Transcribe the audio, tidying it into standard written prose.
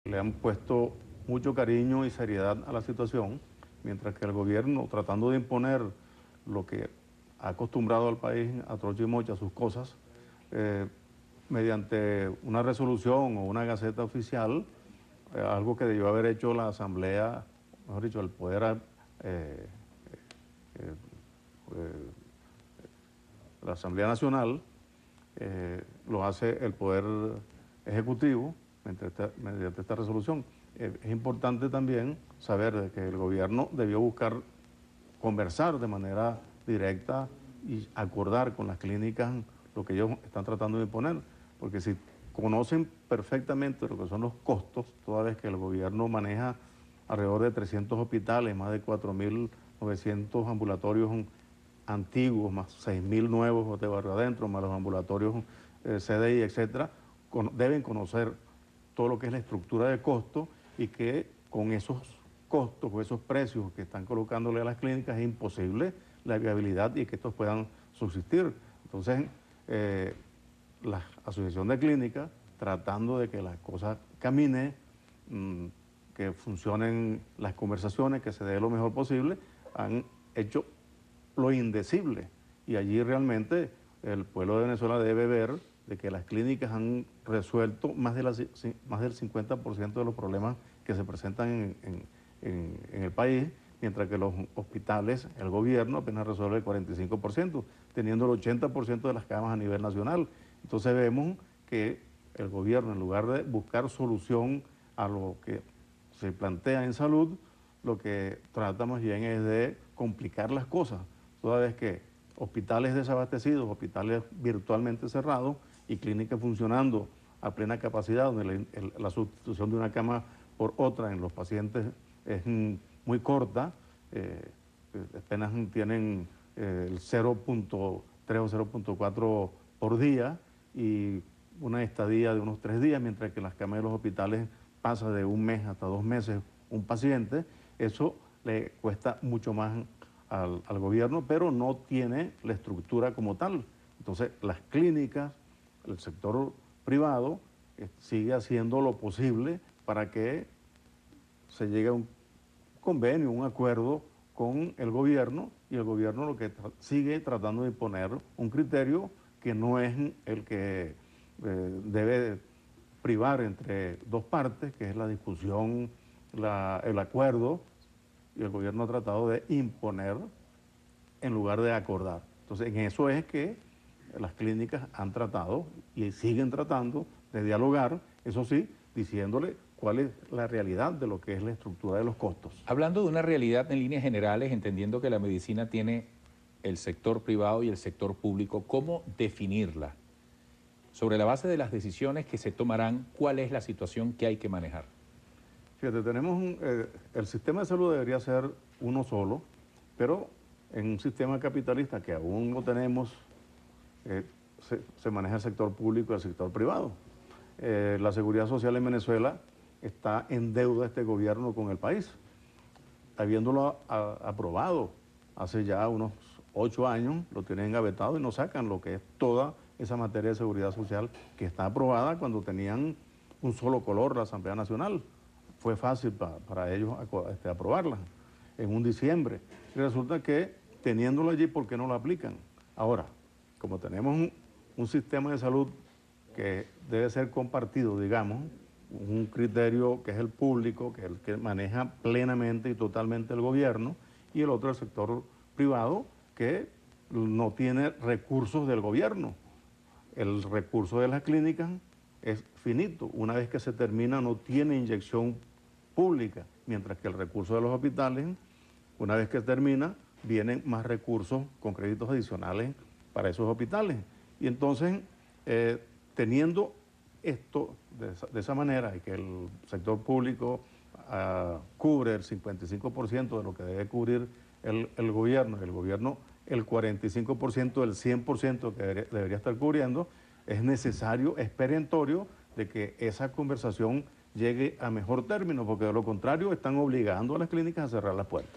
Le han puesto mucho cariño y seriedad a la situación, mientras que el gobierno, tratando de imponer lo que ha acostumbrado al país a troche y mocha sus cosas, mediante una resolución o una gaceta oficial, algo que debió haber hecho la Asamblea, mejor dicho, el Poder, eh, eh, eh, la Asamblea Nacional, lo hace el Poder Ejecutivo mediante esta resolución. Es importante también saber de que el gobierno debió buscar conversar de manera directa y acordar con las clínicas lo que ellos están tratando de imponer, porque si conocen perfectamente lo que son los costos, toda vez que el gobierno maneja alrededor de 300 hospitales, más de 4.900 ambulatorios antiguos, más 6.000 nuevos de barrio adentro, más los ambulatorios CDI, etcétera, deben conocer todo lo que es la estructura de costo y que con esos costos o esos precios que están colocándole a las clínicas es imposible la viabilidad y que estos puedan subsistir. Entonces, la Asociación de Clínicas, tratando de que las cosas caminen, que funcionen las conversaciones, que se dé lo mejor posible, han hecho lo indecible. Y allí realmente el pueblo de Venezuela debe ver de que las clínicas han resuelto más del 50% de los problemas que se presentan en el país, mientras que los hospitales, el gobierno apenas resuelve el 45%, teniendo el 80% de las camas a nivel nacional. Entonces vemos que el gobierno, en lugar de buscar solución a lo que se plantea en salud, lo que trata más bien es de complicar las cosas, toda vez que hospitales desabastecidos, hospitales virtualmente cerrados y clínicas funcionando a plena capacidad, donde la sustitución de una cama por otra en los pacientes es muy corta, apenas tienen el 0.3 o 0.4 por día y una estadía de unos 3 días, mientras que en las camas de los hospitales pasa de 1 mes hasta 2 meses un paciente. Eso le cuesta mucho más al gobierno, pero no tiene la estructura como tal. Entonces, las clínicas, el sector privado, sigue haciendo lo posible para que se llegue a un convenio, un acuerdo con el gobierno, y el gobierno lo que sigue tratando de imponer un criterio que no es el que debe privar entre dos partes, que es la discusión, el acuerdo, y el gobierno ha tratado de imponer en lugar de acordar. Entonces, en eso es que las clínicas han tratado y siguen tratando de dialogar, eso sí, diciéndole cuál es la realidad de lo que es la estructura de los costos. Hablando de una realidad en líneas generales, entendiendo que la medicina tiene el sector privado y el sector público, ¿cómo definirla? Sobre la base de las decisiones que se tomarán, ¿cuál es la situación que hay que manejar? Fíjate, el sistema de salud debería ser uno solo, pero en un sistema capitalista que aún no tenemos, se maneja el sector público y el sector privado. La seguridad social en Venezuela está en deuda este gobierno con el país, habiéndolo aprobado hace ya unos 8 años, lo tienen engavetado y no sacan lo que es toda esa materia de seguridad social que está aprobada cuando tenían un solo color la Asamblea Nacional. Fue fácil para ellos aprobarla en un diciembre. Y resulta que teniéndolo allí, ¿por qué no lo aplican? Ahora, como tenemos un sistema de salud que debe ser compartido, digamos, un criterio que es el público, que es el que maneja plenamente y totalmente el gobierno, y el otro el sector privado, que no tiene recursos del gobierno. El recurso de las clínicas es finito. Una vez que se termina no tiene inyección pública, mientras que el recurso de los hospitales, una vez que termina, vienen más recursos con créditos adicionales para esos hospitales. Y entonces, teniendo esto de esa manera y que el sector público cubre el 55% de lo que debe cubrir el gobierno, y el gobierno el 45% del 100% que debería estar cubriendo, es necesario, es perentorio de que esa conversación llegue a mejor término, porque de lo contrario están obligando a las clínicas a cerrar las puertas.